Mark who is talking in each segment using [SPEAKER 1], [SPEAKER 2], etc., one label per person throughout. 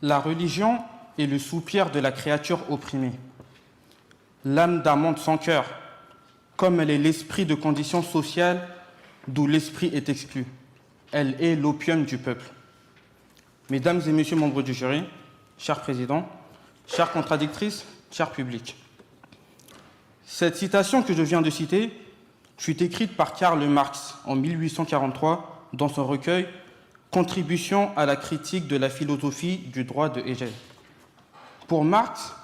[SPEAKER 1] La religion est le soupir de la créature opprimée, l'âme d'un monde sans cœur, comme elle est l'esprit de conditions sociales d'où l'esprit est exclu. Elle est l'opium du peuple. Mesdames et messieurs membres du jury, chers présidents, chères contradictrices, chers publics, cette citation que je viens de citer fut écrite par Karl Marx en 1843 dans son recueil « Contribution à la critique de la philosophie du droit de Hegel ». Pour Marx,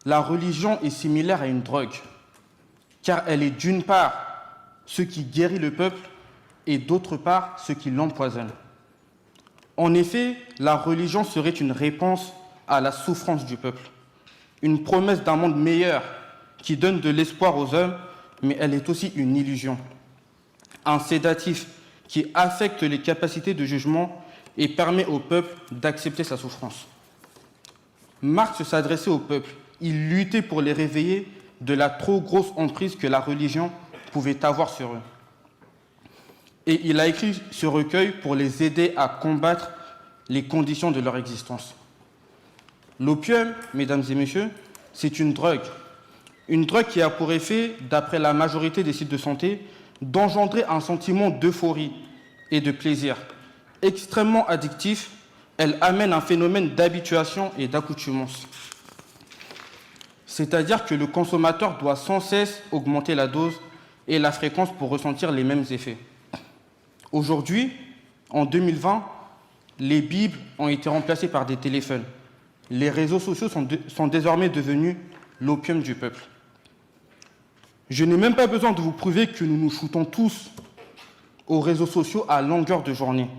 [SPEAKER 1] la religion est similaire à une drogue, car elle est d'une part ce qui guérit le peuple et d'autre part ce qui l'empoisonne. En effet, la religion serait une réponse à la souffrance du peuple, une promesse d'un monde meilleur qui donne de l'espoir aux hommes, mais elle est aussi une illusion, un sédatif qui affecte les capacités de jugement et permet au peuple d'accepter sa souffrance. Marx s'adressait au peuple, il luttait pour les réveiller de la trop grosse emprise que la religion pouvait avoir sur eux. Et il a écrit ce recueil pour les aider à combattre les conditions de leur existence. L'opium, mesdames et messieurs, c'est une drogue qui a pour effet, d'après la majorité des sites de santé, d'engendrer un sentiment d'euphorie et de plaisir. Extrêmement addictif, elle amène un phénomène d'habituation et d'accoutumance. C'est-à-dire que le consommateur doit sans cesse augmenter la dose et la fréquence pour ressentir les mêmes effets. Aujourd'hui, en 2020, les Bibles ont été remplacées par des téléphones. Les réseaux sociaux sont désormais devenus l'opium du peuple. Je n'ai même pas besoin de vous prouver que nous nous shootons tous aux réseaux sociaux à longueur de journée.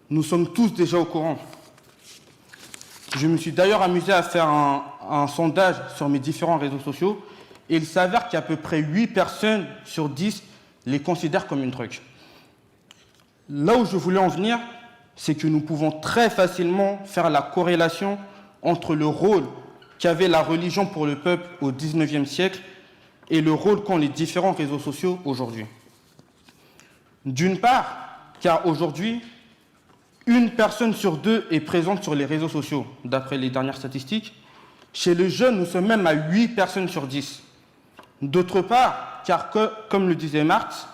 [SPEAKER 1] Nous sommes tous déjà au courant. Je me suis d'ailleurs amusé à faire un sondage sur mes différents réseaux sociaux et il s'avère qu'à peu près 8 personnes sur 10 les considèrent comme une drogue. Là où je voulais en venir, c'est que nous pouvons très facilement faire la corrélation entre le rôle qu'avait la religion pour le peuple au XIXe siècle et le rôle qu'ont les différents réseaux sociaux aujourd'hui. D'une part, car aujourd'hui, une personne sur deux est présente sur les réseaux sociaux, d'après les dernières statistiques. Chez les jeunes, nous sommes même à 8 personnes sur 10. D'autre part, car comme le disait Marx,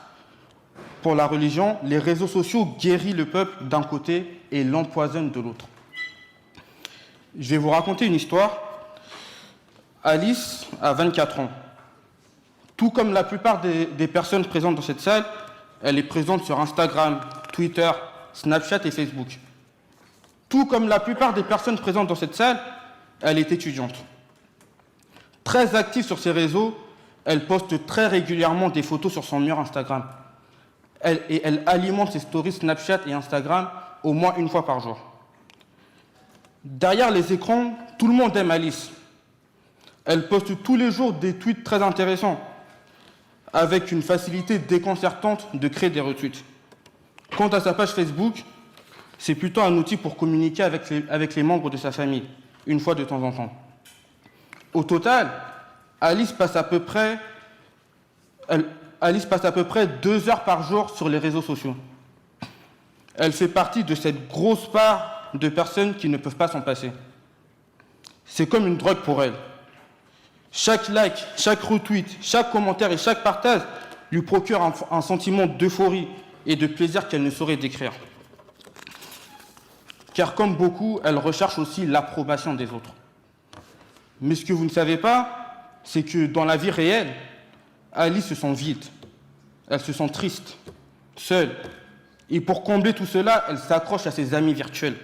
[SPEAKER 1] pour la religion, les réseaux sociaux guérissent le peuple d'un côté et l'empoisonnent de l'autre. Je vais vous raconter une histoire. Alice a 24 ans. Tout comme la plupart des personnes présentes dans cette salle, elle est présente sur Instagram, Twitter, Snapchat et Facebook. Tout comme la plupart des personnes présentes dans cette salle, elle est étudiante. Très active sur ses réseaux, elle poste très régulièrement des photos sur son mur Instagram. Elle alimente ses stories Snapchat et Instagram au moins une fois par jour. Derrière les écrans, tout le monde aime Alice. Elle poste tous les jours des tweets très intéressants, avec une facilité déconcertante de créer des retweets. Quant à sa page Facebook, c'est plutôt un outil pour communiquer avec les membres de sa famille, une fois de temps en temps. Au total, Alice passe à peu près 2 heures par jour sur les réseaux sociaux. Elle fait partie de cette grosse part de personnes qui ne peuvent pas s'en passer. C'est comme une drogue pour elle. Chaque like, chaque retweet, chaque commentaire et chaque partage lui procure un sentiment d'euphorie et de plaisir qu'elle ne saurait décrire. Car comme beaucoup, elle recherche aussi l'approbation des autres. Mais ce que vous ne savez pas, c'est que dans la vie réelle, Alice se sent vide, elle se sent triste, seule. Et pour combler tout cela, elle s'accroche à ses amis virtuels.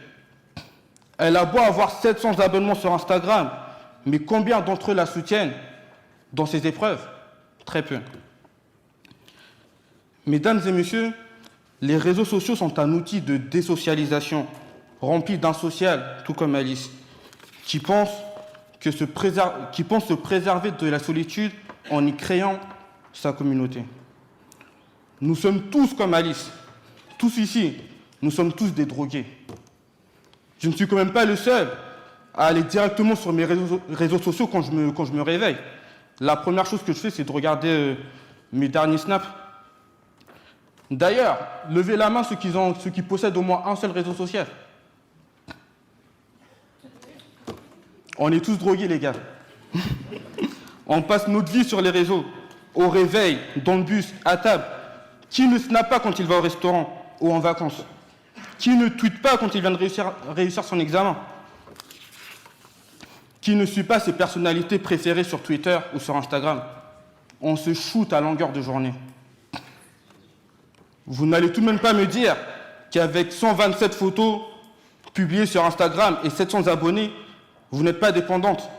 [SPEAKER 1] Elle a beau avoir 700 abonnements sur Instagram, mais combien d'entre eux la soutiennent dans ces épreuves? Très peu. Mesdames et messieurs, les réseaux sociaux sont un outil de désocialisation, rempli d'insociales, tout comme Alice, qui pense se préserver de la solitude en y créant sa communauté. Nous sommes tous comme Alice, tous ici, nous sommes tous des drogués. Je ne suis quand même pas le seul à aller directement sur mes réseaux sociaux quand je me réveille. La première chose que je fais, c'est de regarder mes derniers snaps. D'ailleurs, levez la main ceux qui possèdent au moins un seul réseau social. On est tous drogués, les gars. On passe notre vie sur les réseaux, au réveil, dans le bus, à table. Qui ne snappe pas quand il va au restaurant ou en vacances? Qui ne tweete pas quand il vient de réussir son examen? Qui ne suit pas ses personnalités préférées sur Twitter ou sur Instagram? On se shoot à longueur de journée. Vous n'allez tout de même pas me dire qu'avec 127 photos publiées sur Instagram et 700 abonnés, vous n'êtes pas dépendante.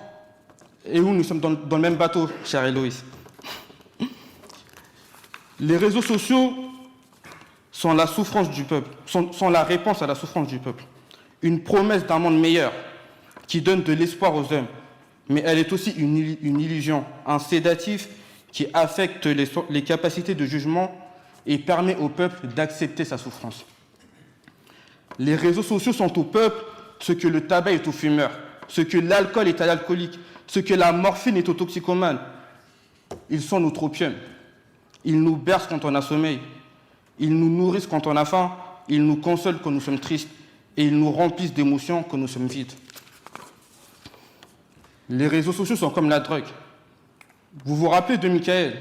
[SPEAKER 1] Et nous sommes dans le même bateau, chère Héloïse. Les réseaux sociaux sont la souffrance du peuple, sont la réponse à la souffrance du peuple. Une promesse d'un monde meilleur qui donne de l'espoir aux hommes. Mais elle est aussi une illusion, un sédatif qui affecte les capacités de jugement et permet au peuple d'accepter sa souffrance. Les réseaux sociaux sont au peuple ce que le tabac est au fumeur, ce que l'alcool est à l'alcoolique, ce que la morphine est au toxicomane. Ils sont notre opium. Ils nous bercent quand on a sommeil. Ils nous nourrissent quand on a faim. Ils nous consolent quand nous sommes tristes. Et ils nous remplissent d'émotions quand nous sommes vides. Les réseaux sociaux sont comme la drogue. Vous vous rappelez de Michael,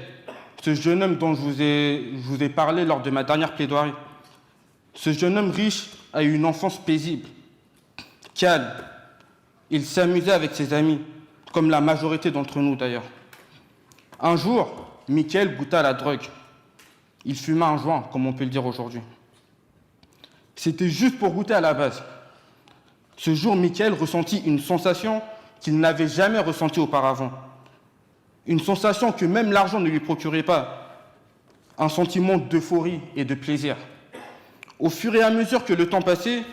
[SPEAKER 1] ce jeune homme dont je vous ai parlé lors de ma dernière plaidoirie. Ce jeune homme riche a eu une enfance paisible, calme. Il s'amusait avec ses amis, comme la majorité d'entre nous d'ailleurs. Un jour, Michael goûta la drogue. Il fuma un joint, comme on peut le dire aujourd'hui. C'était juste pour goûter à la base. Ce jour, Michael ressentit une sensation qu'il n'avait jamais ressentie auparavant. Une sensation que même l'argent ne lui procurait pas. Un sentiment d'euphorie et de plaisir. Au fur et à mesure que le temps passait,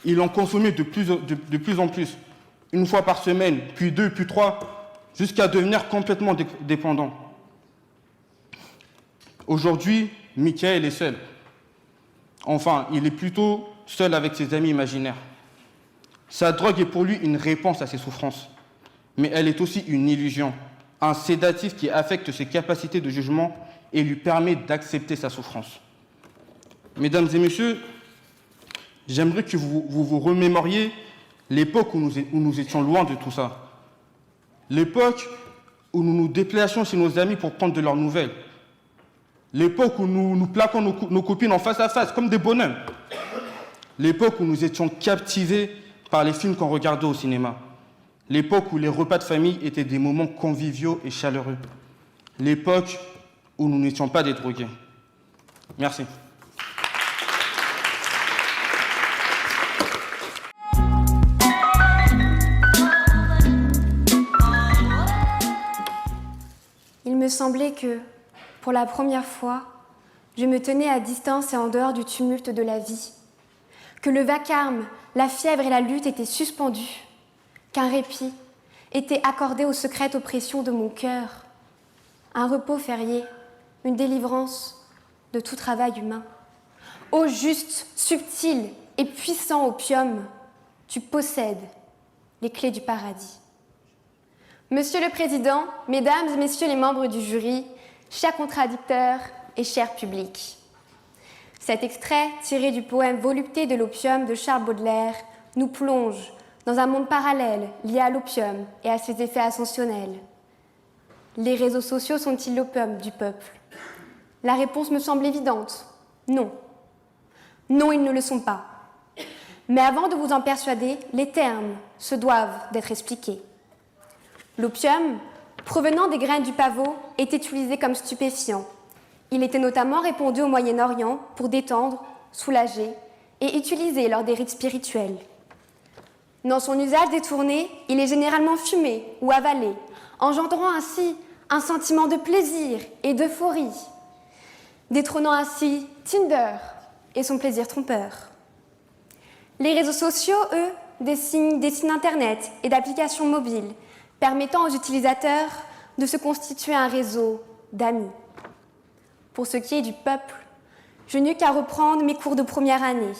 [SPEAKER 1] il en consommait de plus en plus. Une fois par semaine, puis 2, puis 3, jusqu'à devenir complètement dépendant. Aujourd'hui, Michael est seul. Enfin, il est plutôt seul avec ses amis imaginaires. Sa drogue est pour lui une réponse à ses souffrances. Mais elle est aussi une illusion, un sédatif qui affecte ses capacités de jugement et lui permet d'accepter sa souffrance. Mesdames et messieurs, j'aimerais que vous remémoriez l'époque où nous étions loin de tout ça. L'époque où nous nous déplacions chez nos amis pour prendre de leurs nouvelles. L'époque où nous plaquons nos copines en face à face, comme des bonhommes. L'époque où nous étions captivés par les films qu'on regardait au cinéma. L'époque où les repas de famille étaient des moments conviviaux et chaleureux. L'époque où nous n'étions pas des drogués. Merci.
[SPEAKER 2] Il me semblait que, pour la première fois, je me tenais à distance et en dehors du tumulte de la vie. Que le vacarme, la fièvre et la lutte étaient suspendus. Qu'un répit était accordé aux secrètes oppressions de mon cœur. Un repos férié, une délivrance de tout travail humain. Ô juste, subtil et puissant opium, tu possèdes les clés du paradis. Monsieur le Président, Mesdames et Messieurs les membres du jury, chers contradicteurs et chers publics. Cet extrait, tiré du poème Volupté de l'opium de Charles Baudelaire, nous plonge dans un monde parallèle lié à l'opium et à ses effets ascensionnels. Les réseaux sociaux sont-ils l'opium du peuple? La réponse me semble évidente. Non. Non, ils ne le sont pas. Mais avant de vous en persuader, les termes se doivent d'être expliqués. L'opium, provenant des graines du pavot, est utilisé comme stupéfiant. Il était notamment répandu au Moyen-Orient pour détendre, soulager et utilisé lors des rites spirituels. Dans son usage détourné, il est généralement fumé ou avalé, engendrant ainsi un sentiment de plaisir et d'euphorie, détrônant ainsi Tinder et son plaisir trompeur. Les réseaux sociaux, eux, des signes Internet et d'applications mobiles, permettant aux utilisateurs de se constituer un réseau d'amis. Pour ce qui est du peuple, je n'eus qu'à reprendre mes cours de première année.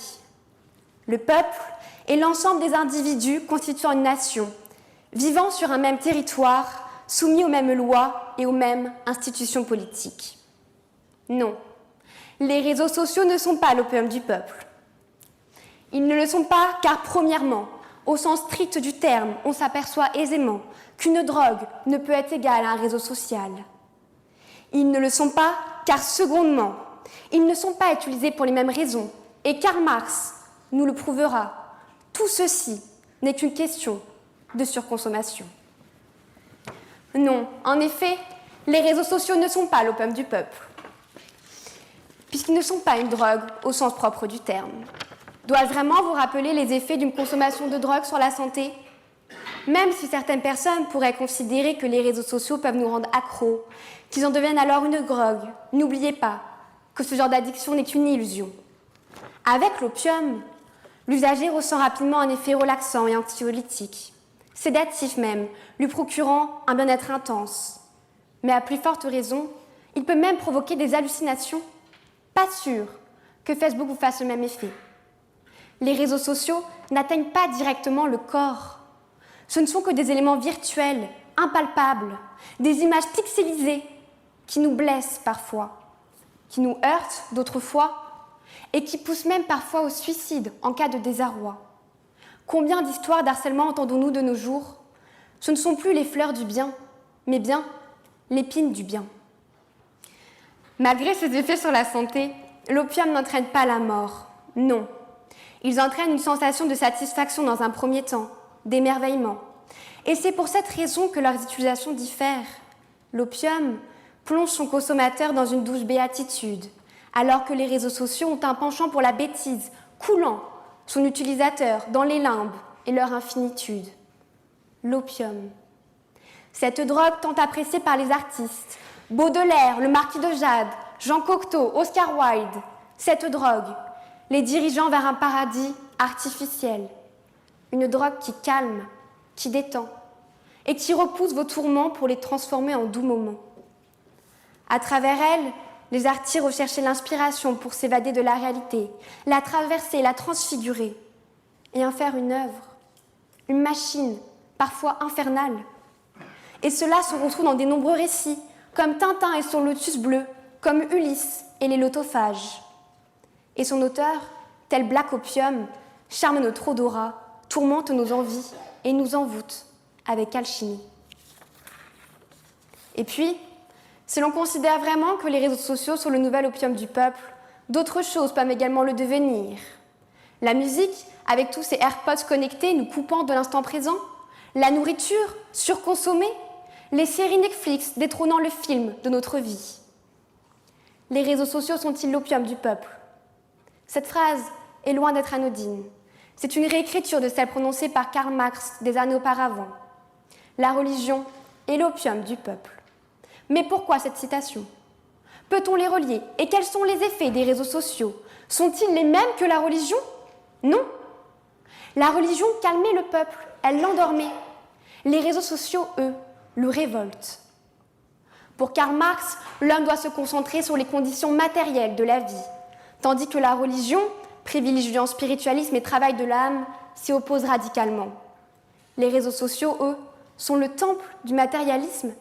[SPEAKER 2] Le peuple est l'ensemble des individus constituant une nation, vivant sur un même territoire, soumis aux mêmes lois et aux mêmes institutions politiques. Non, les réseaux sociaux ne sont pas l'opium du peuple. Ils ne le sont pas car, premièrement, Au sens strict du terme, on s'aperçoit aisément qu'une drogue ne peut être égale à un réseau social. Ils ne le sont pas, car secondement, ils ne sont pas utilisés pour les mêmes raisons. Et Karl Marx nous le prouvera. Tout ceci n'est qu'une question de surconsommation. Non, en effet, les réseaux sociaux ne sont pas l'opium du peuple, puisqu'ils ne sont pas une drogue au sens propre du terme. Dois-je vraiment vous rappeler les effets d'une consommation de drogue sur la santé ? Même si certaines personnes pourraient considérer que les réseaux sociaux peuvent nous rendre accros, qu'ils en deviennent alors une drogue, n'oubliez pas que ce genre d'addiction n'est qu'une illusion. Avec l'opium, l'usager ressent rapidement un effet relaxant et anxiolytique, sédatif même, lui procurant un bien-être intense. Mais à plus forte raison, il peut même provoquer des hallucinations. Pas sûr que Facebook vous fasse le même effet. Les réseaux sociaux n'atteignent pas directement le corps. Ce ne sont que des éléments virtuels, impalpables, des images pixelisées qui nous blessent parfois, qui nous heurtent d'autres fois et qui poussent même parfois au suicide en cas de désarroi. Combien d'histoires d'harcèlement entendons-nous de nos jours ? Ce ne sont plus les fleurs du bien, mais bien l'épine du bien. Malgré ses effets sur la santé, l'opium n'entraîne pas la mort. Non. Ils entraînent une sensation de satisfaction dans un premier temps, d'émerveillement. Et c'est pour cette raison que leurs utilisations diffèrent. L'opium plonge son consommateur dans une douce béatitude, alors que les réseaux sociaux ont un penchant pour la bêtise, coulant son utilisateur dans les limbes et leur infinitude. L'opium. Cette drogue tant appréciée par les artistes, Baudelaire, le Marquis de Jade, Jean Cocteau, Oscar Wilde, cette drogue, les dirigeant vers un paradis artificiel. Une drogue qui calme, qui détend, et qui repousse vos tourments pour les transformer en doux moments. À travers elle, les artistes recherchaient l'inspiration pour s'évader de la réalité, la traverser, la transfigurer, et en faire une œuvre, une machine, parfois infernale. Et cela se retrouve dans de nombreux récits, comme Tintin et son lotus bleu, comme Ulysse et les lotophages. Et son auteur, tel Black Opium, charme notre odorat, tourmente nos envies et nous envoûte avec alchimie. Et puis, si l'on considère vraiment que les réseaux sociaux sont le nouvel opium du peuple, d'autres choses peuvent également le devenir. La musique, avec tous ces AirPods connectés nous coupant de l'instant présent, la nourriture surconsommée, les séries Netflix détrônant le film de notre vie. Les réseaux sociaux sont-ils l'opium du peuple ? Cette phrase est loin d'être anodine. C'est une réécriture de celle prononcée par Karl Marx des années auparavant. La religion est l'opium du peuple. Mais pourquoi cette citation ? Peut-on les relier ? Et quels sont les effets des réseaux sociaux ? Sont-ils les mêmes que la religion ? Non. La religion calmait le peuple, elle l'endormait. Les réseaux sociaux, eux, le révoltent. Pour Karl Marx, l'homme doit se concentrer sur les conditions matérielles de la vie, tandis que la religion, privilégiant spiritualisme et travail de l'âme, s'y oppose radicalement. Les réseaux sociaux, eux, sont le temple du matérialisme.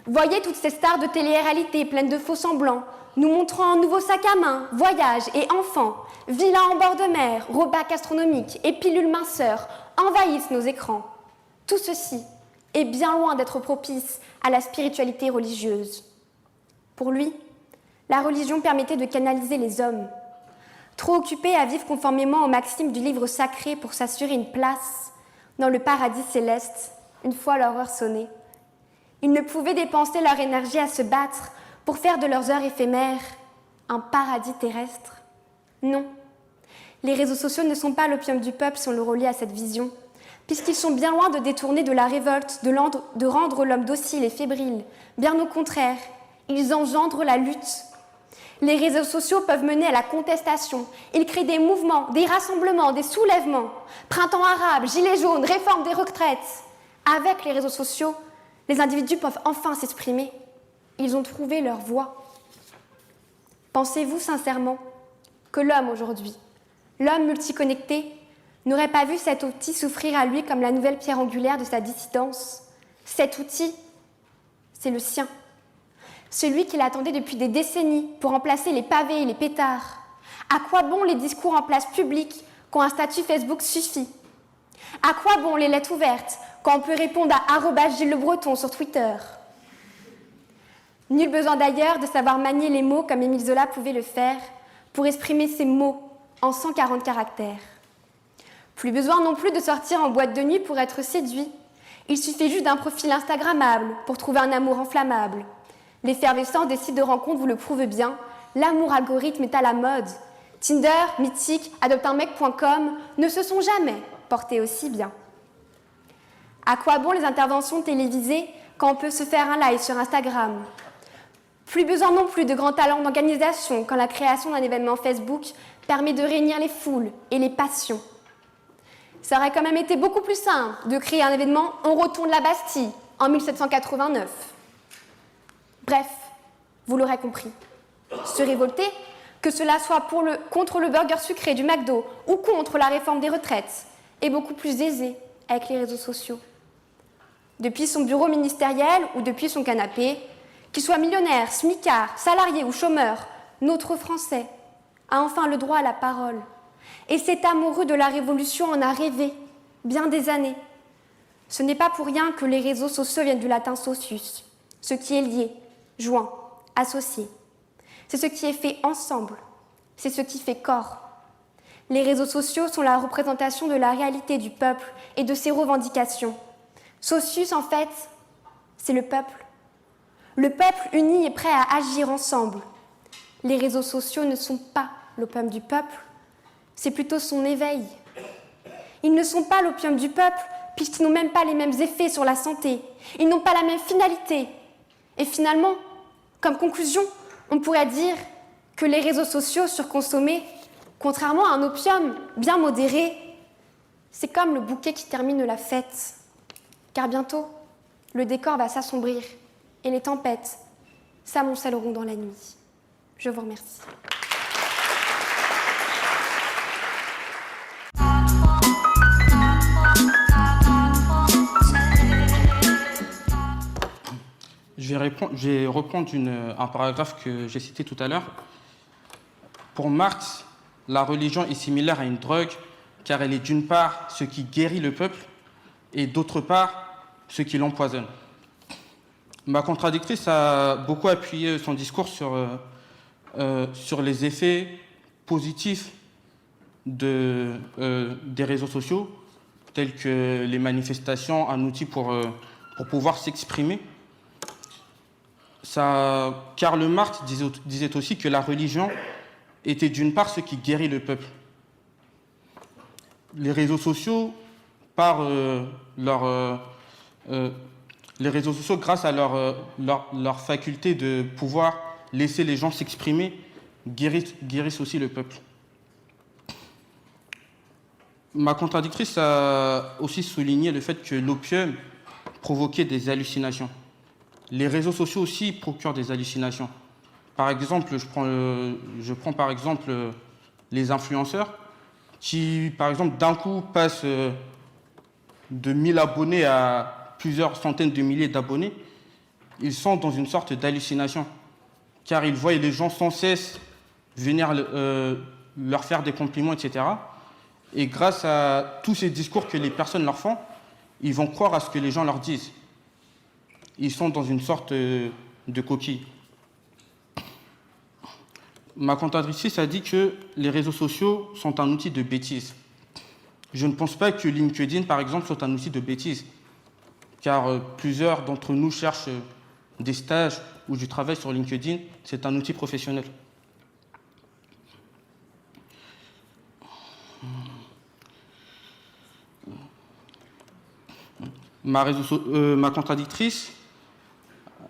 [SPEAKER 2] Voyez toutes ces stars de télé-réalité pleines de faux semblants, nous montrant un nouveau sac à main, voyages et enfants, villas en bord de mer, repas gastronomiques et pilules minceurs envahissent nos écrans. Tout ceci est bien loin d'être propice à la spiritualité religieuse. Pour lui, la religion permettait de canaliser les hommes. Trop occupés à vivre conformément aux maximes du livre sacré pour s'assurer une place dans le paradis céleste, une fois leur heure sonnée, ils ne pouvaient dépenser leur énergie à se battre pour faire de leurs heures éphémères un paradis terrestre. Non, les réseaux sociaux ne sont pas l'opium du peuple si on le relie à cette vision, puisqu'ils sont bien loin de détourner de la révolte, de rendre l'homme docile et fébrile. Bien au contraire, ils engendrent la lutte. Les réseaux sociaux peuvent mener à la contestation. Ils créent des mouvements, des rassemblements, des soulèvements. Printemps arabe, gilets jaunes, réforme des retraites. Avec les réseaux sociaux, les individus peuvent enfin s'exprimer. Ils ont trouvé leur voie. Pensez-vous sincèrement que l'homme aujourd'hui, l'homme multiconnecté, n'aurait pas vu cet outil s'offrir à lui comme la nouvelle pierre angulaire de sa dissidence ? Cet outil, c'est le sien. Celui qu'il attendait depuis des décennies pour remplacer les pavés et les pétards. À quoi bon les discours en place publique quand un statut Facebook suffit ? À quoi bon les lettres ouvertes quand on peut répondre à @Gilles Le Breton sur Twitter? Nul besoin d'ailleurs de savoir manier les mots comme Émile Zola pouvait le faire pour exprimer ses mots en 140 caractères. Plus besoin non plus de sortir en boîte de nuit pour être séduit. Il suffit juste d'un profil instagrammable pour trouver un amour enflammable. L'effervescence des sites de rencontres vous le prouve bien. L'amour algorithme est à la mode. Tinder, Mythique, adopteunmec.com ne se sont jamais portés aussi bien. À quoi bon les interventions télévisées quand on peut se faire un live sur Instagram? Plus besoin non plus de grands talents d'organisation quand la création d'un événement Facebook permet de réunir les foules et les passions. Ça aurait quand même été beaucoup plus simple de créer un événement On retourne la Bastille en 1789. Bref, vous l'aurez compris. Se révolter, que cela soit contre le burger sucré du McDo ou contre la réforme des retraites, est beaucoup plus aisé avec les réseaux sociaux. Depuis son bureau ministériel ou depuis son canapé, qu'il soit millionnaire, smicard, salarié ou chômeur, notre Français a enfin le droit à la parole. Et cet amoureux de la Révolution en a rêvé bien des années. Ce n'est pas pour rien que les réseaux sociaux viennent du latin socius, ce qui est lié, joint, associé. C'est ce qui est fait ensemble, c'est ce qui fait corps. Les réseaux sociaux sont la représentation de la réalité du peuple et de ses revendications. Socius, en fait, c'est le peuple. Le peuple uni est prêt à agir ensemble. Les réseaux sociaux ne sont pas l'opium du peuple, c'est plutôt son éveil. Ils ne sont pas l'opium du peuple, puisqu'ils n'ont même pas les mêmes effets sur la santé. Ils n'ont pas la même finalité. Et finalement, comme conclusion, on pourrait dire que les réseaux sociaux surconsommés, contrairement à un opium bien modéré, c'est comme le bouquet qui termine la fête. Car bientôt, le décor va s'assombrir et les tempêtes s'amoncelleront dans la nuit. Je vous remercie.
[SPEAKER 1] Je vais reprendre un paragraphe que j'ai cité tout à l'heure. Pour Marx, la religion est similaire à une drogue car elle est d'une part ce qui guérit le peuple et d'autre part ce qui l'empoisonne. Ma contradictrice a beaucoup appuyé son discours sur les effets positifs des réseaux sociaux, tels que les manifestations, un outil pour pouvoir s'exprimer. Karl Marx disait aussi que la religion était d'une part ce qui guérit le peuple. Les réseaux sociaux, grâce à leur faculté de pouvoir laisser les gens s'exprimer, guérissent aussi le peuple. Ma contradictrice a aussi souligné le fait que l'opium provoquait des hallucinations. Les réseaux sociaux aussi procurent des hallucinations. Par exemple, je prends par exemple les influenceurs qui, par exemple, d'un coup passent de 1000 abonnés à plusieurs centaines de milliers d'abonnés. Ils sont dans une sorte d'hallucination, car ils voient les gens sans cesse venir leur faire des compliments, etc. Et grâce à tous ces discours que les personnes leur font, ils vont croire à ce que les gens leur disent. Ils sont dans une sorte de coquille. Ma contradictrice a dit que les réseaux sociaux sont un outil de bêtise. Je ne pense pas que LinkedIn, par exemple, soit un outil de bêtise, car plusieurs d'entre nous cherchent des stages ou du travail sur LinkedIn. C'est un outil professionnel. Ma contradictrice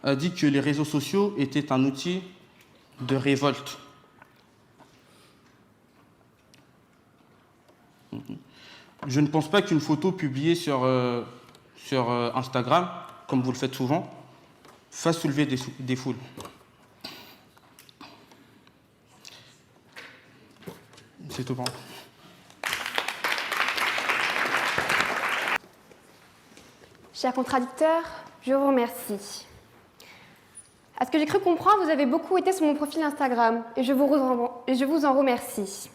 [SPEAKER 1] a dit que les réseaux sociaux étaient un outil de révolte. Je ne pense pas qu'une photo publiée sur Instagram, comme vous le faites souvent, fasse soulever des foules. C'est tout pour moi.
[SPEAKER 2] Chers contradicteurs, je vous remercie. À ce que j'ai cru comprendre, vous avez beaucoup été sur mon profil Instagram et je vous en remercie.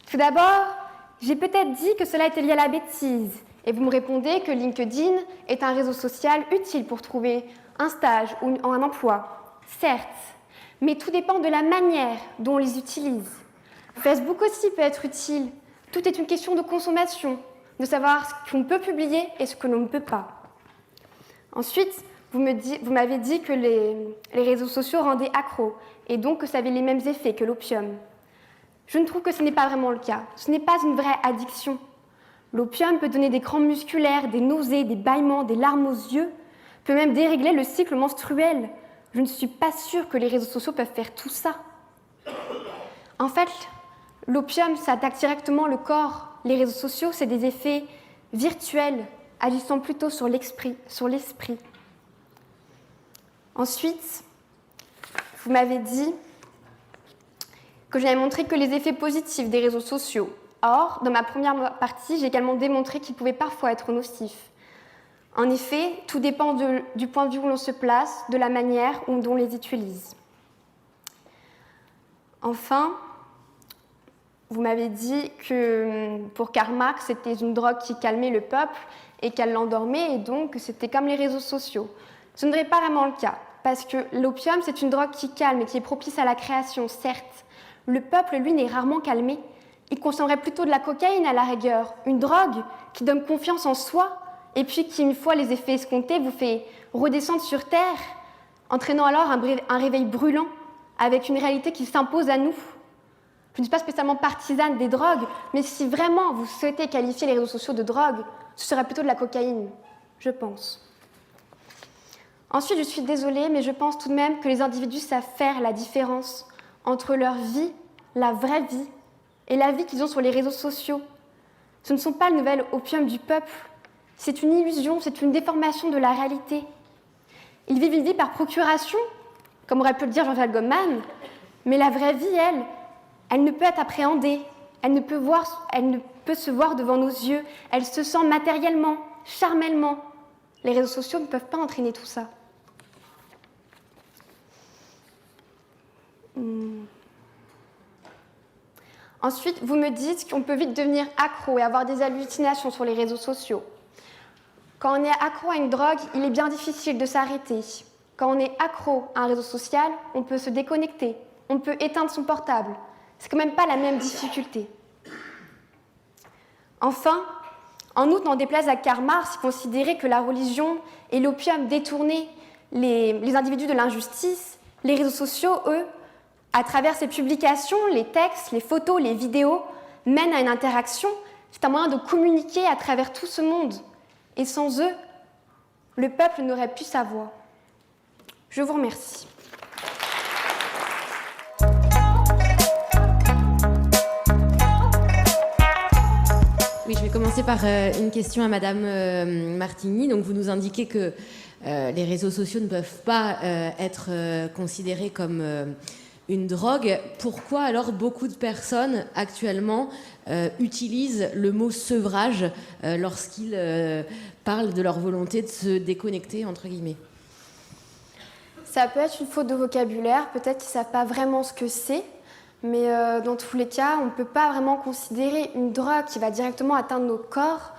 [SPEAKER 2] Tout d'abord, J'ai peut-être dit que cela était lié à la bêtise, et vous me répondez que LinkedIn est un réseau social utile pour trouver un stage ou un emploi. Certes, mais tout dépend de la manière dont on les utilise. Facebook aussi peut être utile. Tout est une question de consommation, de savoir ce qu'on peut publier et ce que l'on ne peut pas. Ensuite, vous m'avez dit que les réseaux sociaux rendaient accro, et donc que ça avait les mêmes effets que l'opium. Je ne trouve que ce n'est pas vraiment le cas. Ce n'est pas une vraie addiction. L'opium peut donner des crampes musculaires, des nausées, des bâillements, des larmes aux yeux, peut même dérégler le cycle menstruel. Je ne suis pas sûre que les réseaux sociaux peuvent faire tout ça. En fait, l'opium, ça attaque directement le corps. Les réseaux sociaux, c'est des effets virtuels, agissant plutôt sur l'esprit. Ensuite, vous m'avez dit que j'avais montré que les effets positifs des réseaux sociaux. Or, dans ma première partie, j'ai également démontré qu'ils pouvaient parfois être nocifs. En effet, tout dépend du point de vue où l'on se place, de la manière dont on les utilise. Enfin, vous m'avez dit que pour Karl Marx, c'était une drogue qui calmait le peuple et qu'elle l'endormait, et donc c'était comme les réseaux sociaux. Ce ne serait pas vraiment le cas, parce que l'opium, c'est une drogue qui calme et qui est propice à la création, certes. Le peuple, lui, n'est rarement calmé. Il consommerait plutôt de la cocaïne à la rigueur, une drogue qui donne confiance en soi et puis qui, une fois les effets escomptés, vous fait redescendre sur Terre, entraînant alors un réveil brûlant avec une réalité qui s'impose à nous. Je ne suis pas spécialement partisane des drogues, mais si vraiment vous souhaitez qualifier les réseaux sociaux de drogue, ce serait plutôt de la cocaïne, je pense. Ensuite, je suis désolée, mais je pense tout de même que les individus savent faire la différence entre leur vie, la vraie vie, et la vie qu'ils ont sur les réseaux sociaux. Ce ne sont pas le nouvel opium du peuple. C'est une illusion, c'est une déformation de la réalité. Ils vivent une vie par procuration, comme aurait pu le dire Jean-Jacques Goldman, mais la vraie vie, elle ne peut être appréhendée, elle ne peut se voir devant nos yeux, elle se sent matériellement, charnellement. Les réseaux sociaux ne peuvent pas entraîner tout ça. Ensuite, vous me dites qu'on peut vite devenir accro et avoir des hallucinations sur les réseaux sociaux. Quand on est accro à une drogue, il est bien difficile de s'arrêter. Quand on est accro à un réseau social, on peut se déconnecter, on peut éteindre son portable. C'est quand même pas la même difficulté. Enfin, en outre, n'en déplaise à Karl Marx, il considérait que la religion et l'opium détournaient les individus de l'injustice. Les réseaux sociaux, eux, à travers ces publications, les textes, les photos, les vidéos, mènent à une interaction. C'est un moyen de communiquer à travers tout ce monde. Et sans eux, le peuple n'aurait plus sa voix. Je vous remercie.
[SPEAKER 3] Oui, je vais commencer par une question à Madame Martigny. Donc, vous nous indiquez que les réseaux sociaux ne peuvent pas être considérés comme une drogue. Pourquoi alors beaucoup de personnes actuellement utilisent le mot sevrage lorsqu'ils parlent de leur volonté de se déconnecter, entre guillemets?
[SPEAKER 2] Ça peut être une faute de vocabulaire, peut-être qu'ils ne savent pas vraiment ce que c'est, mais dans tous les cas, on ne peut pas vraiment considérer une drogue qui va directement atteindre nos corps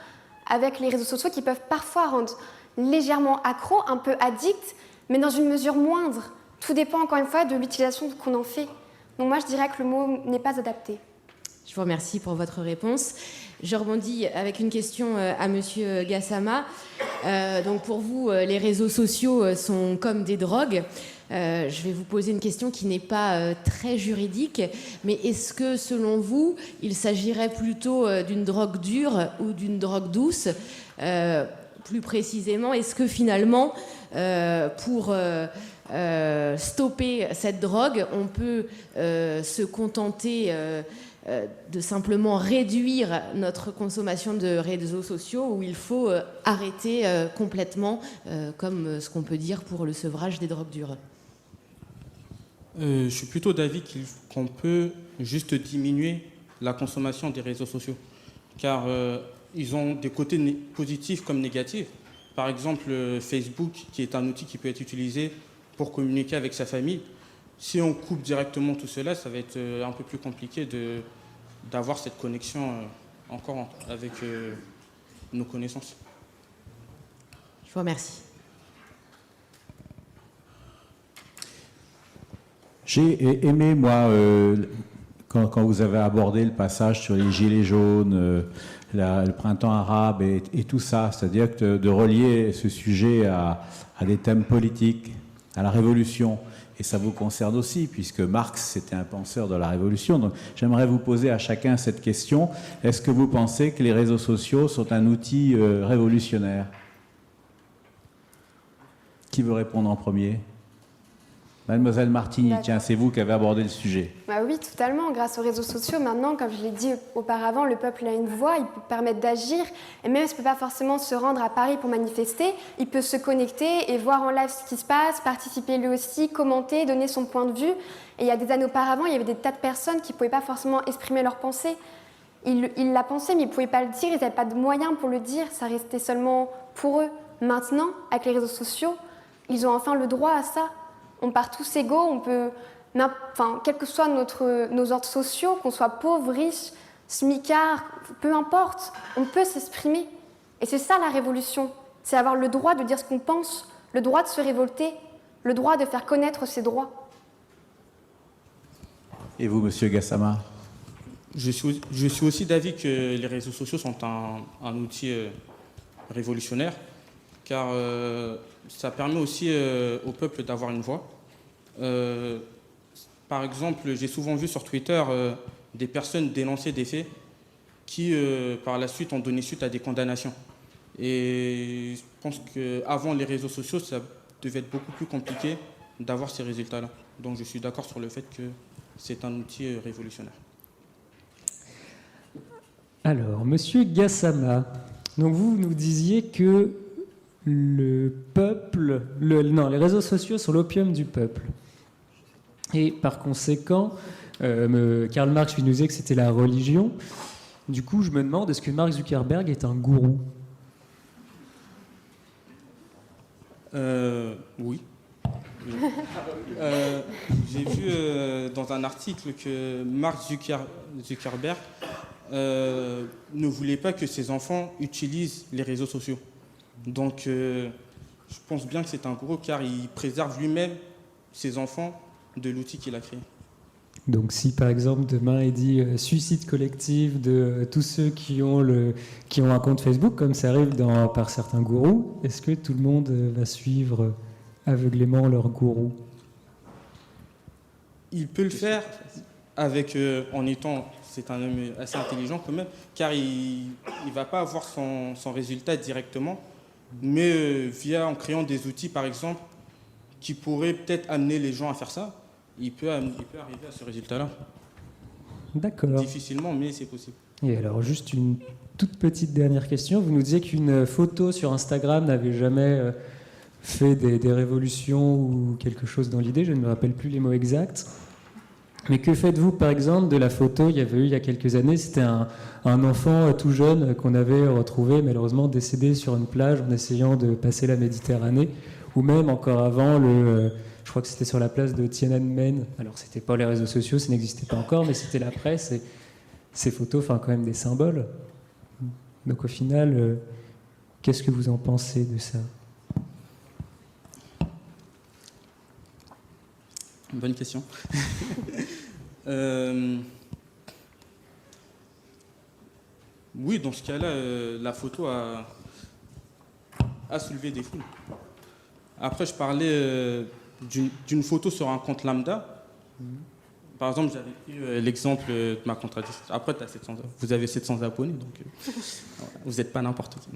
[SPEAKER 2] avec les réseaux sociaux qui peuvent parfois rendre légèrement accro, un peu addict, mais dans une mesure moindre. Tout dépend encore une fois de l'utilisation qu'on en fait. Donc moi, je dirais que le mot n'est pas adapté.
[SPEAKER 3] Je vous remercie pour votre réponse. Je rebondis avec une question à Monsieur Gassama. Donc pour vous, les réseaux sociaux sont comme des drogues. Je vais vous poser une question qui n'est pas très juridique, mais est-ce que, selon vous, il s'agirait plutôt d'une drogue dure ou d'une drogue douce? Plus précisément, est-ce que finalement, pour stopper cette drogue, on peut se contenter de simplement réduire notre consommation de réseaux sociaux, ou il faut arrêter complètement, comme ce qu'on peut dire pour le sevrage des drogues dures?
[SPEAKER 1] Je suis plutôt d'avis qu'on peut juste diminuer la consommation des réseaux sociaux, car ils ont des côtés positifs comme négatifs. Par exemple, Facebook, qui est un outil qui peut être utilisé pour communiquer avec sa famille. Si on coupe directement tout cela, ça va être un peu plus compliqué d'avoir cette connexion encore avec nos connaissances.
[SPEAKER 3] Je vous remercie.
[SPEAKER 4] J'ai aimé, moi, quand vous avez abordé le passage sur les gilets jaunes, le printemps arabe et tout ça, c'est-à-dire que de relier ce sujet à des thèmes politiques, à la révolution. Et ça vous concerne aussi, puisque Marx, c'était un penseur de la révolution. Donc, j'aimerais vous poser à chacun cette question. Est-ce que vous pensez que les réseaux sociaux sont un outil révolutionnaire? Qui veut répondre en premier? Mademoiselle Martini, tiens, c'est vous qui avez abordé le sujet.
[SPEAKER 2] Bah oui, totalement. Grâce aux réseaux sociaux, maintenant, comme je l'ai dit auparavant, le peuple a une voix, il peut permettre d'agir. Et même s'il ne peut pas forcément se rendre à Paris pour manifester, il peut se connecter et voir en live ce qui se passe, participer lui aussi, commenter, donner son point de vue. Et il y a des années auparavant, il y avait des tas de personnes qui ne pouvaient pas forcément exprimer leurs pensées. Ils la pensaient, mais ils ne pouvaient pas le dire, ils n'avaient pas de moyens pour le dire, ça restait seulement pour eux. Maintenant, avec les réseaux sociaux, ils ont enfin le droit à ça. On part tous égaux, on peut, quels que soient nos ordres sociaux, qu'on soit pauvre, riche, smicard, peu importe, on peut s'exprimer. Et c'est ça la révolution, c'est avoir le droit de dire ce qu'on pense, le droit de se révolter, le droit de faire connaître ses droits.
[SPEAKER 4] Et vous, Monsieur Gassama?
[SPEAKER 1] Je suis aussi d'avis que les réseaux sociaux sont un outil révolutionnaire, car ça permet aussi au peuple d'avoir une voix. Par exemple, j'ai souvent vu sur Twitter des personnes dénoncer des faits qui, par la suite, ont donné suite à des condamnations. Et je pense qu'avant les réseaux sociaux, ça devait être beaucoup plus compliqué d'avoir ces résultats-là. Donc je suis d'accord sur le fait que c'est un outil révolutionnaire.
[SPEAKER 5] Alors, Monsieur Gassama, donc vous nous disiez que les réseaux sociaux sont l'opium du peuple. Et par conséquent, Karl Marx lui nous disait que c'était la religion. Du coup, je me demande, est-ce que Mark Zuckerberg est un gourou?
[SPEAKER 1] Oui. J'ai vu dans un article que Mark Zuckerberg ne voulait pas que ses enfants utilisent les réseaux sociaux. Donc, je pense bien que c'est un gourou car il préserve lui-même ses enfants de l'outil qu'il a créé.
[SPEAKER 5] Donc, si par exemple demain il dit suicide collectif de tous ceux qui ont un compte Facebook, comme ça arrive par certains gourous, est-ce que tout le monde va suivre aveuglément leur gourou?
[SPEAKER 1] Il peut le faire en étant, c'est un homme assez intelligent quand même, car il ne va pas avoir son résultat directement, mais en créant des outils, par exemple, qui pourraient peut-être amener les gens à faire ça, il peut arriver à ce résultat-là.
[SPEAKER 5] D'accord.
[SPEAKER 1] Difficilement, mais c'est possible.
[SPEAKER 5] Et alors, juste une toute petite dernière question. Vous nous disiez qu'une photo sur Instagram n'avait jamais fait des révolutions ou quelque chose dans l'idée. Je ne me rappelle plus les mots exacts. Mais que faites-vous, par exemple, de la photo, il y avait eu il y a quelques années, c'était un enfant tout jeune qu'on avait retrouvé, malheureusement décédé sur une plage en essayant de passer la Méditerranée, ou même encore avant, je crois que c'était sur la place de Tiananmen. Alors, c'était pas les réseaux sociaux, ça n'existait pas encore, mais c'était la presse, et ces photos, quand même des symboles. Donc, au final, qu'est-ce que vous en pensez de ça?
[SPEAKER 1] Bonne question. Oui, dans ce cas-là, la photo a soulevé des foules. Après, je parlais d'une photo sur un compte lambda. Par exemple, j'avais pris l'exemple de ma contradiction. Après, vous avez 700 abonnés, donc vous n'êtes pas n'importe qui.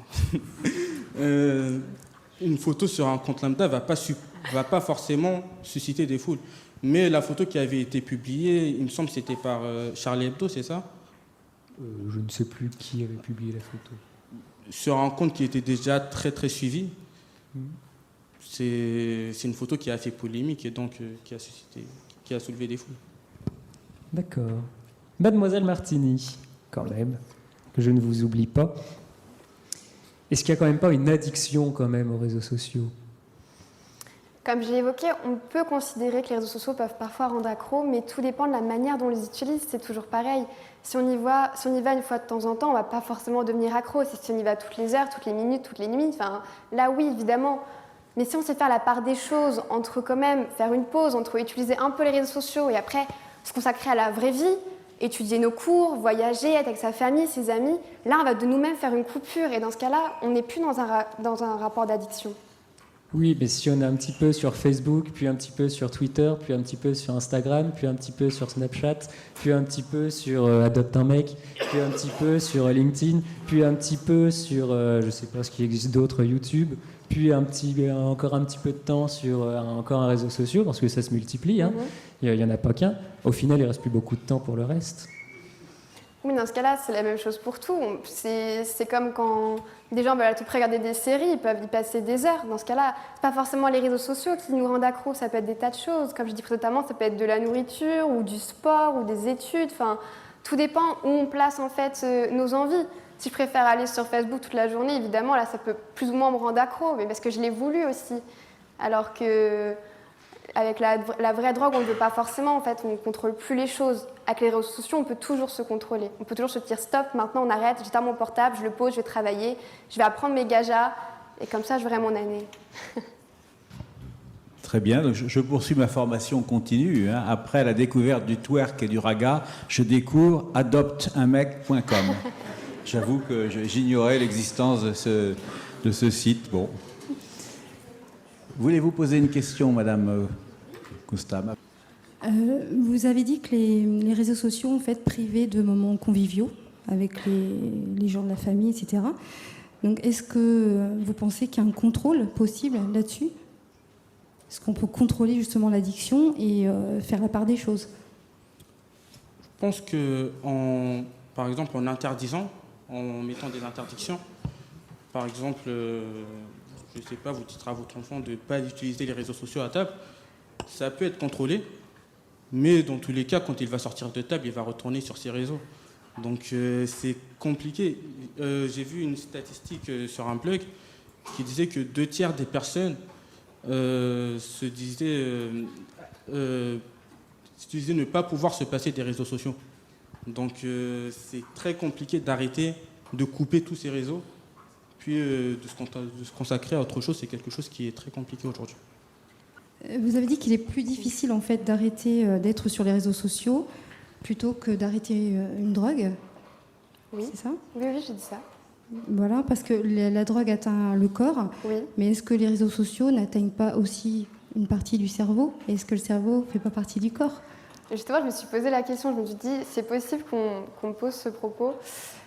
[SPEAKER 1] Une photo sur un compte lambda va pas forcément susciter des foules. Mais la photo qui avait été publiée, il me semble que c'était par Charlie Hebdo, c'est ça?
[SPEAKER 5] Je ne sais plus qui avait publié la photo.
[SPEAKER 1] Sur un compte qui était déjà très très suivi. C'est une photo qui a fait polémique et donc qui a soulevé des foules.
[SPEAKER 5] D'accord. Mademoiselle Martini, quand même, que je ne vous oublie pas. Est-ce qu'il n'y a quand même pas une addiction quand même aux réseaux sociaux?
[SPEAKER 2] Comme je l'ai évoqué, on peut considérer que les réseaux sociaux peuvent parfois rendre accro, mais tout dépend de la manière dont on les utilise. C'est toujours pareil. Si on y va une fois de temps en temps, on ne va pas forcément devenir accro. Si on y va toutes les heures, toutes les minutes, toutes les nuits, là oui, évidemment. Mais si on sait faire la part des choses entre quand même faire une pause, entre utiliser un peu les réseaux sociaux et après se consacrer à la vraie vie, étudier nos cours, voyager, être avec sa famille, ses amis, là on va de nous-mêmes faire une coupure et dans ce cas-là, on n'est plus dans un rapport d'addiction.
[SPEAKER 5] Oui, mais si on est un petit peu sur Facebook, puis un petit peu sur Twitter, puis un petit peu sur Instagram, puis un petit peu sur Snapchat, puis un petit peu sur Adopte un mec, puis un petit peu sur LinkedIn, puis un petit peu sur, je sais pas ce qu'il existe d'autre, YouTube, puis encore un petit peu de temps sur encore un réseau social, parce que ça se multiplie, hein. Il n'y en a pas qu'un. Au final, il reste plus beaucoup de temps pour le reste.
[SPEAKER 2] Oui, dans ce cas-là, c'est la même chose pour tout. C'est comme quand des gens veulent à tout prix regarder des séries, ils peuvent y passer des heures. Dans ce cas-là, c'est pas forcément les réseaux sociaux qui nous rendent accros, ça peut être des tas de choses. Comme je dis notamment, ça peut être de la nourriture, ou du sport, ou des études. Enfin, tout dépend où on place en fait nos envies. Si je préfère aller sur Facebook toute la journée, évidemment, là, ça peut plus ou moins me rendre accro, mais parce que je l'ai voulu aussi. Alors que avec la vraie drogue, on ne veut pas forcément, en fait, on ne contrôle plus les choses. Avec les réseaux sociaux, on peut toujours se contrôler. On peut toujours se dire stop, maintenant on arrête, j'éteins mon portable, je le pose, je vais travailler, je vais apprendre mes gajas, et comme ça, je verrai mon année.
[SPEAKER 4] Très bien, donc je poursuis ma formation continue. Hein. Après la découverte du twerk et du raga, je découvre adopteunmec.com. J'avoue que j'ignorais l'existence de ce site. Bon. Voulez-vous poser une question, Madame Koustama ?
[SPEAKER 6] Vous avez dit que les réseaux sociaux en fait privaient de moments conviviaux avec les gens de la famille, etc. Donc, est-ce que vous pensez qu'il y a un contrôle possible là-dessus ? Est-ce qu'on peut contrôler justement l'addiction et faire la part des choses ?
[SPEAKER 1] Je pense que, par exemple, en interdisant, en mettant des interdictions, par exemple, je ne sais pas, vous dites à votre enfant de ne pas utiliser les réseaux sociaux à table, ça peut être contrôlé, mais dans tous les cas, quand il va sortir de table, il va retourner sur ses réseaux. Donc c'est compliqué. J'ai vu une statistique sur un blog qui disait que 2/3 des personnes se disaient ne pas pouvoir se passer des réseaux sociaux. Donc c'est très compliqué d'arrêter, de couper tous ces réseaux. Puis de se consacrer à autre chose, c'est quelque chose qui est très compliqué aujourd'hui.
[SPEAKER 6] Vous avez dit qu'il est plus difficile en fait d'arrêter d'être sur les réseaux sociaux plutôt que d'arrêter une drogue.
[SPEAKER 2] Oui.
[SPEAKER 6] C'est ça ?
[SPEAKER 2] Oui, j'ai dit ça.
[SPEAKER 6] Voilà, parce que la drogue atteint le corps,
[SPEAKER 2] oui.
[SPEAKER 6] Mais est-ce que les réseaux sociaux n'atteignent pas aussi une partie du cerveau ? Est-ce que le cerveau ne fait pas partie du corps ?
[SPEAKER 2] Justement, je me suis posé la question, je me suis dit, c'est possible qu'on pose ce propos.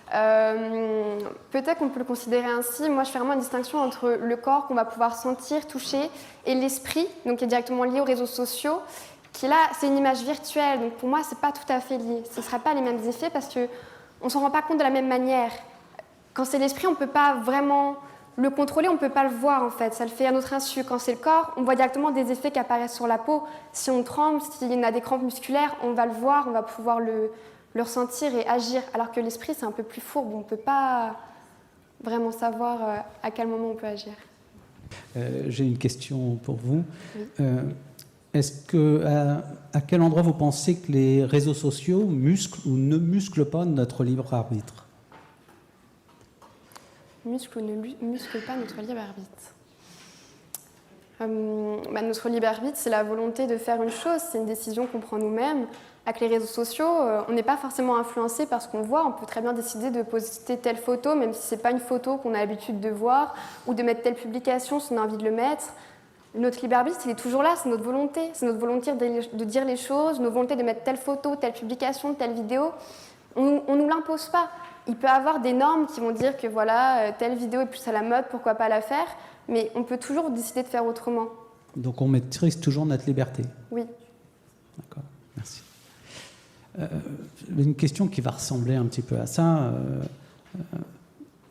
[SPEAKER 2] Peut-être qu'on peut le considérer ainsi. Moi, je fais vraiment une distinction entre le corps qu'on va pouvoir sentir, toucher, et l'esprit, donc qui est directement lié aux réseaux sociaux, qui là, c'est une image virtuelle. Donc pour moi, c'est pas tout à fait lié. Ce ne sera pas les mêmes effets parce que on s'en rend pas compte de la même manière. Quand c'est l'esprit, on peut pas vraiment le contrôler, on peut pas le voir en fait. Ça le fait à notre insu. Quand c'est le corps, on voit directement des effets qui apparaissent sur la peau. Si on tremble, s'il y a des crampes musculaires, on va le voir, on va pouvoir le ressentir et agir, alors que l'esprit, c'est un peu plus fourbe. On ne peut pas vraiment savoir à quel moment on peut agir.
[SPEAKER 7] J'ai une question pour vous.
[SPEAKER 2] Oui.
[SPEAKER 7] Est-ce que, à quel endroit vous pensez que les réseaux sociaux musclent ou ne musclent pas notre libre arbitre ?
[SPEAKER 2] Muscle ou ne muscle pas notre libre arbitre. Notre libre arbitre, c'est la volonté de faire une chose, c'est une décision qu'on prend nous-mêmes. Avec les réseaux sociaux, on n'est pas forcément influencé par ce qu'on voit. On peut très bien décider de poster telle photo, même si ce n'est pas une photo qu'on a l'habitude de voir, ou de mettre telle publication si on a envie de le mettre. Notre libre arbitre, il est toujours là, c'est notre volonté. C'est notre volonté de dire les choses, notre volonté de mettre telle photo, telle publication, telle vidéo. On ne nous l'impose pas. Il peut y avoir des normes qui vont dire que voilà, telle vidéo est plus à la mode, pourquoi pas la faire, mais on peut toujours décider de faire autrement.
[SPEAKER 7] Donc on maîtrise toujours notre liberté ?
[SPEAKER 2] Oui.
[SPEAKER 7] D'accord, merci. Une question qui va ressembler un petit peu à ça.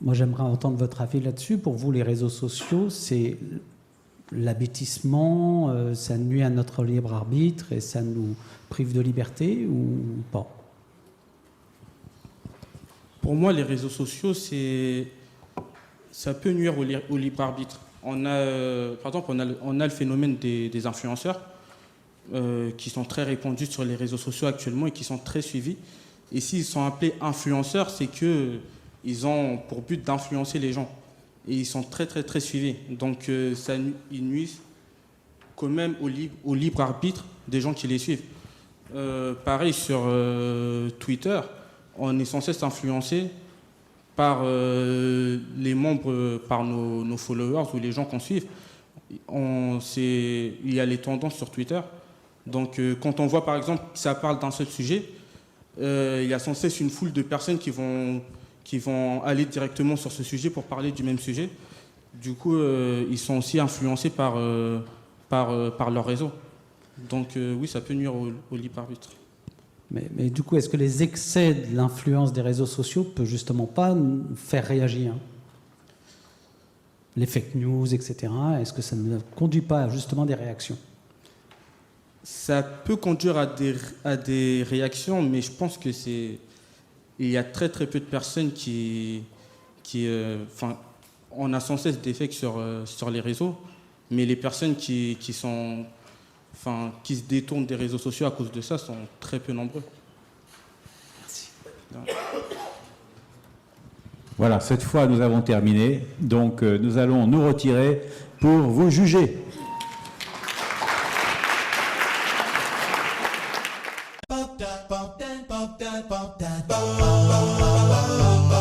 [SPEAKER 7] Moi, j'aimerais entendre votre avis là-dessus. Pour vous, les réseaux sociaux, c'est l'abêtissement, ça nuit à notre libre arbitre et ça nous prive de liberté ou pas ?
[SPEAKER 1] Pour moi, les réseaux sociaux, ça peut nuire au libre arbitre. Par exemple, on a le phénomène des influenceurs qui sont très répandus sur les réseaux sociaux actuellement et qui sont très suivis. Et s'ils sont appelés influenceurs, c'est qu'ils ont pour but d'influencer les gens. Et ils sont très, très, très suivis. Donc, ils nuisent quand même au libre arbitre des gens qui les suivent. Pareil, sur Twitter, on est censé s'influencer par les membres, par nos followers ou les gens qu'on suit. Il y a les tendances sur Twitter. Donc, quand on voit, par exemple, que ça parle d'un seul sujet, il y a sans cesse une foule de personnes qui vont aller directement sur ce sujet pour parler du même sujet. Du coup, ils sont aussi influencés par leur réseau. Donc, oui, ça peut nuire au libre arbitre.
[SPEAKER 7] Mais du coup, est-ce que les excès de l'influence des réseaux sociaux ne peuvent justement pas nous faire réagir? Les fake news, etc., est-ce que ça ne conduit pas à justement des réactions?
[SPEAKER 1] Ça peut conduire à des réactions, mais je pense que il y a très très peu de personnes on a sans cesse des fakes sur les réseaux, mais les personnes qui se détournent des réseaux sociaux à cause de ça sont très peu nombreux.
[SPEAKER 7] Merci.
[SPEAKER 4] Voilà, cette fois nous avons terminé, donc nous allons nous retirer pour vous juger.
[SPEAKER 8] Ba da ba da ba da ba da ba.